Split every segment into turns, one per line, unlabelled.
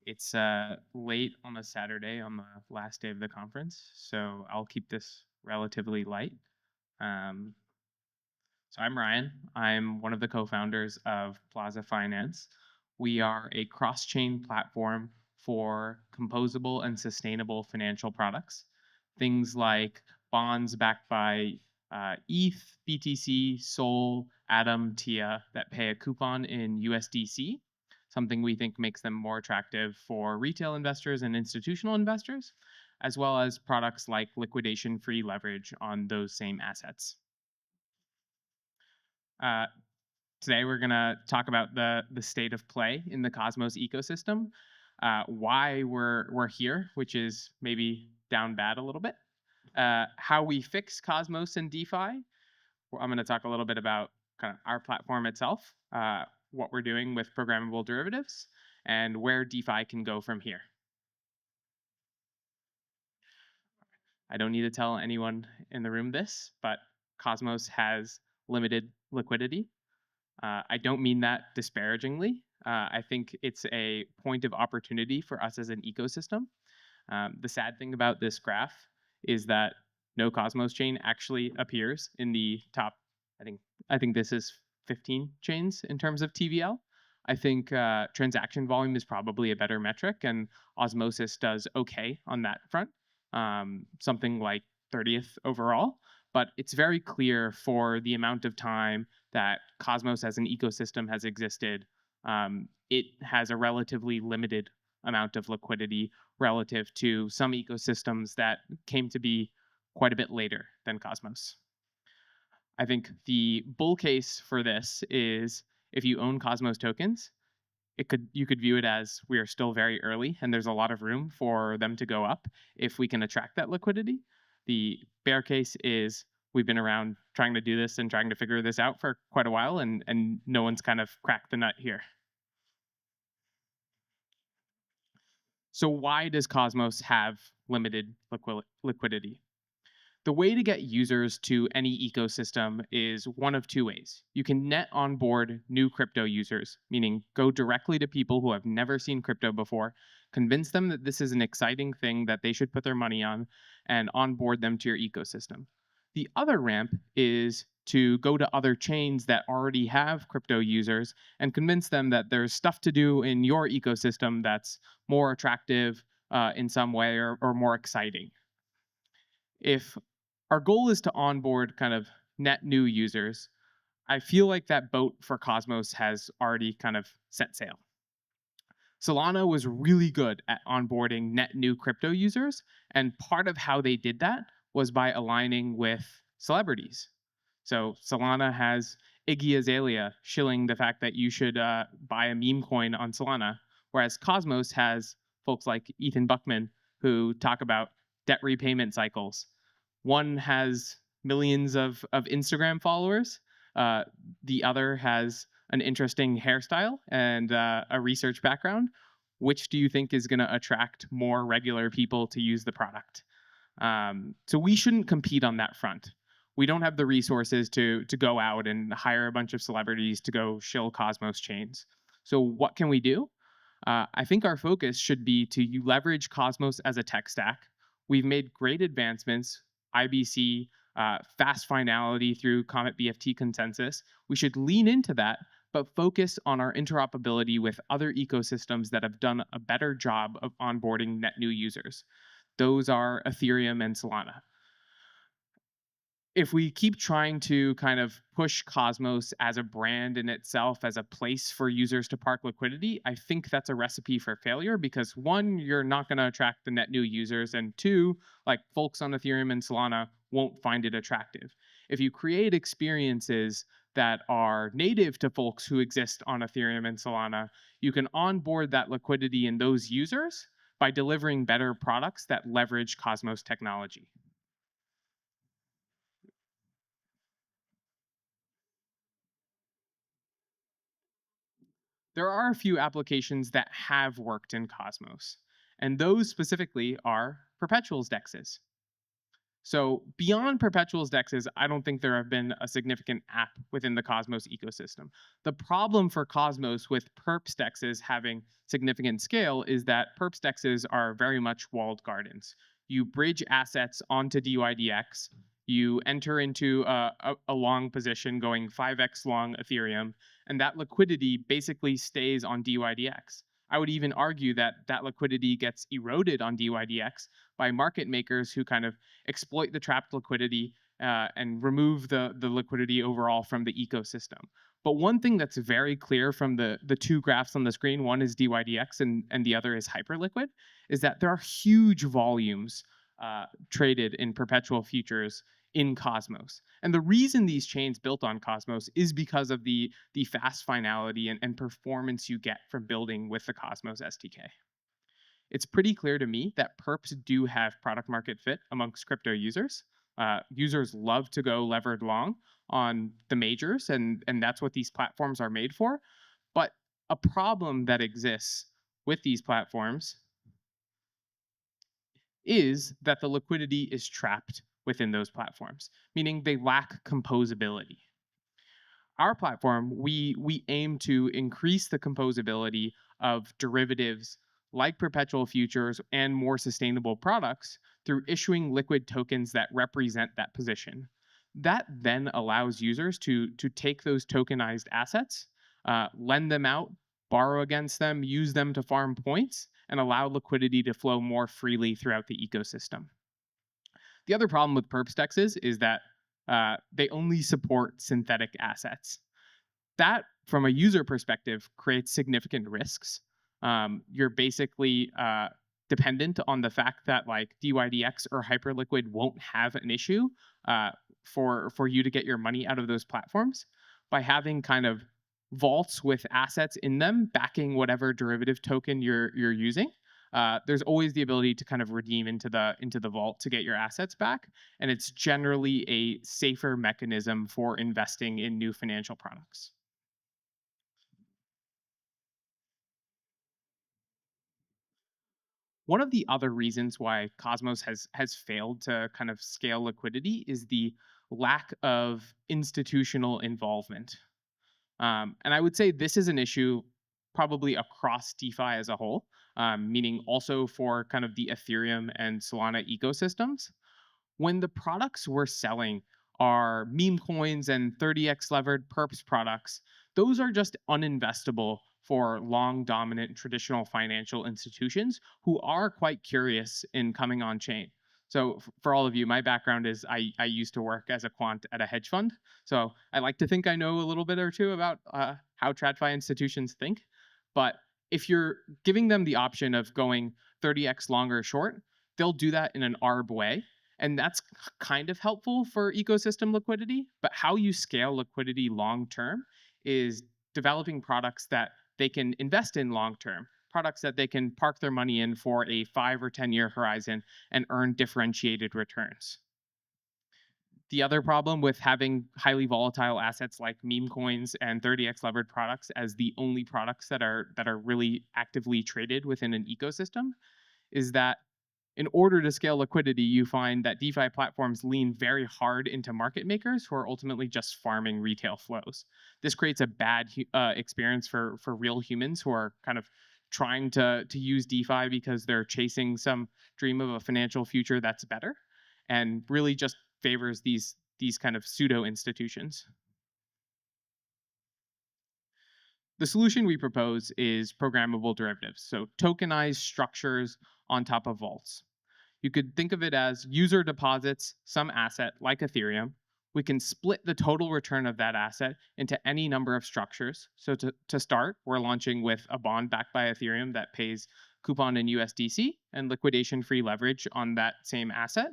It's late on a Saturday on the last day of the conference, so I'll keep this relatively light. Um, so I'm Ryan. I'm one of the co-founders of Plaza Finance. We are a cross-chain platform for composable and sustainable financial products. Things like bonds backed by ETH, BTC, Sol, Atom, TIA that pay a coupon in USDC, something we think makes them more attractive for retail investors and institutional investors, as well as products like liquidation-free leverage on those same assets. Uh, Today, we're going to talk about the state of play in the Cosmos ecosystem, why we're here, which is maybe down bad a little bit, how we fix Cosmos and DeFi. I'm going to talk a little bit about kind of our platform itself, what we're doing with programmable derivatives, and where DeFi can go from here. I don't need to tell anyone in the room this, but Cosmos has limited liquidity. I don't mean that disparagingly. I think it's a point of opportunity for us as an ecosystem. The sad thing about this graph is that no Cosmos chain actually appears in the top. I think this is 15 chains in terms of TVL. I think transaction volume is probably a better metric, and Osmosis does okay on that front, something like 30th overall. But it's very clear for the amount of time that Cosmos as an ecosystem has existed, it has a relatively limited amount of liquidity relative to some ecosystems that came to be quite a bit later than Cosmos. I think the bull case for this is if you own Cosmos tokens, you could view it as we are still very early and there's a lot of room for them to go up if we can attract that liquidity. The bear case is we've been around trying to do this and trying to figure this out for quite a while, and no one's kind of cracked the nut here. So why does Cosmos have limited liquidity? The way to get users to any ecosystem is one of two ways. You can net onboard new crypto users, meaning go directly to people who have never seen crypto before, convince them that this is an exciting thing that they should put their money on, and onboard them to your ecosystem. The other ramp is to go to other chains that already have crypto users and convince them that there's stuff to do in your ecosystem that's more attractive in some way or more exciting. If our goal is to onboard kind of net new users, I feel like that boat for Cosmos has already kind of set sail. Solana was really good at onboarding net new crypto users, and part of how they did that was by aligning with celebrities. So Solana has Iggy Azalea shilling the fact that you should buy a meme coin on Solana, whereas Cosmos has folks like Ethan Buckman who talk about debt repayment cycles. One has millions of Instagram followers. The other has an interesting hairstyle and a research background. Which do you think is going to attract more regular people to use the product? So we shouldn't compete on that front. We don't have the resources to go out and hire a bunch of celebrities to go shill Cosmos chains. So what can we do? I think our focus should be to leverage Cosmos as a tech stack. We've made great advancements, IBC, fast finality through Comet BFT consensus. We should lean into that, but focus on our interoperability with other ecosystems that have done a better job of onboarding net new users. Those are Ethereum and Solana. If we keep trying to kind of push Cosmos as a brand in itself, as a place for users to park liquidity, I think that's a recipe for failure because one, you're not going to attract the net new users, and two, like folks on Ethereum and Solana won't find it attractive. If you create experiences that are native to folks who exist on Ethereum and Solana, you can onboard that liquidity in those users by delivering better products that leverage Cosmos technology. There are a few applications that have worked in Cosmos, and those specifically are perpetuals dexes. So beyond perpetuals dexes, I don't think there have been a significant app within the Cosmos ecosystem. The problem for Cosmos with perps dexes having significant scale is that perps dexes are very much walled gardens. You bridge assets onto DYDX. You enter into a long position going 5x long Ethereum, and that liquidity basically stays on DYDX. I would even argue that that liquidity gets eroded on DYDX by market makers who kind of exploit the trapped liquidity and remove the liquidity overall from the ecosystem. But one thing that's very clear from the two graphs on the screen, one is DYDX and the other is Hyperliquid, is that there are huge volumes traded in perpetual futures in Cosmos. And the reason these chains built on Cosmos is because of the fast finality and performance you get from building with the Cosmos SDK. It's pretty clear to me that perps do have product market fit amongst crypto users. Users love to go levered long on the majors, and that's what these platforms are made for. But a problem that exists with these platforms is that the liquidity is trapped within those platforms, meaning they lack composability. Our platform, we aim to increase the composability of derivatives like perpetual futures and more sustainable products through issuing liquid tokens that represent that position. That then allows users to take those tokenized assets, lend them out, borrow against them, use them to farm points, and allow liquidity to flow more freely throughout the ecosystem. The other problem with perp dexes is that they only support synthetic assets. That, from a user perspective, creates significant risks. You're basically dependent on the fact that like DYDX or Hyperliquid won't have an issue for you to get your money out of those platforms by having kind of vaults with assets in them backing whatever derivative token you're using. There's always the ability to kind of redeem into the vault to get your assets back, and it's generally a safer mechanism for investing in new financial products. One of the other reasons why Cosmos has failed to kind of scale liquidity is the lack of institutional involvement. And I would say this is an issue probably across DeFi as a whole, meaning also for kind of the Ethereum and Solana ecosystems. When the products we're selling are meme coins and 30x levered perps products, those are just uninvestable for long dominant traditional financial institutions who are quite curious in coming on chain. So for all of you, my background is I used to work as a quant at a hedge fund. So I like to think I know a little bit or two about how TradFi institutions think. But if you're giving them the option of going 30x long or short, they'll do that in an ARB way, and that's kind of helpful for ecosystem liquidity. But how you scale liquidity long term is developing products that they can invest in long term, products that they can park their money in for a 5 or 10 year horizon and earn differentiated returns. The other problem with having highly volatile assets like meme coins and 30x levered products as the only products that are really actively traded within an ecosystem is that in order to scale liquidity, you find that DeFi platforms lean very hard into market makers who are ultimately just farming retail flows. This creates a bad experience for real humans who are kind of trying to use DeFi because they're chasing some dream of a financial future that's better, and really just favors these kind of pseudo institutions. The solution we propose is programmable derivatives, so tokenized structures on top of vaults. You could think of it as user deposits some asset like Ethereum. We can split the total return of that asset into any number of structures. So to start, we're launching with a bond backed by Ethereum that pays coupon in USDC and liquidation free leverage on that same asset.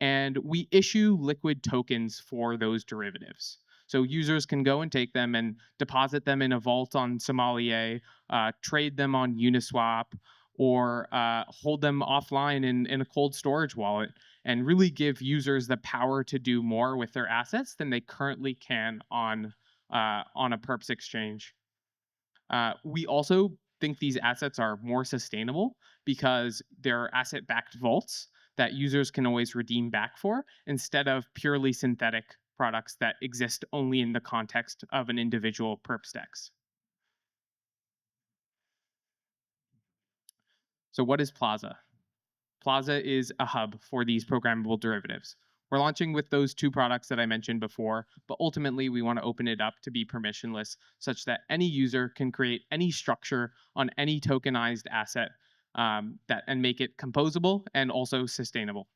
And we issue liquid tokens for those derivatives. So users can go and take them and deposit them in a vault on Sommelier, trade them on Uniswap, or hold them offline in a cold storage wallet, and really give users the power to do more with their assets than they currently can on a perps exchange. We also think these assets are more sustainable because they're asset-backed vaults that users can always redeem back for instead of purely synthetic products that exist only in the context of an individual perp dex. So, what is Plaza? Plaza is a hub for these programmable derivatives. We're launching with those two products that I mentioned before, but ultimately we want to open it up to be permissionless such that any user can create any structure on any tokenized asset and make it composable and also sustainable.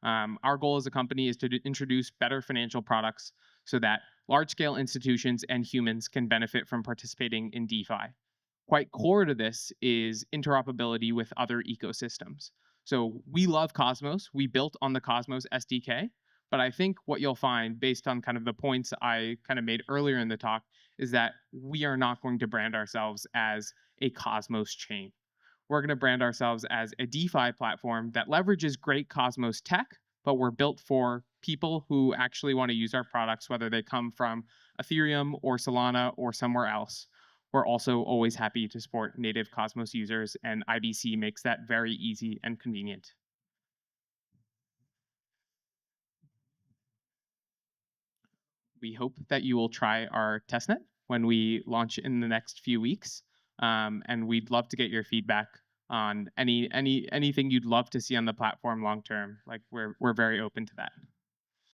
Our goal as a company is to introduce better financial products so that large scale institutions and humans can benefit from participating in DeFi. Quite core to this is interoperability with other ecosystems. So we love Cosmos. We built on the Cosmos SDK. But I think what you'll find, based on kind of the points I kind of made earlier in the talk, is that we are not going to brand ourselves as a Cosmos chain. We're going to brand ourselves as a DeFi platform that leverages great Cosmos tech, but we're built for people who actually want to use our products, whether they come from Ethereum or Solana or somewhere else. We're also always happy to support native Cosmos users, and IBC makes that very easy and convenient. We hope that you will try our testnet when we launch in the next few weeks. And we'd love to get your feedback on anything you'd love to see on the platform long term. Like we're very open to that.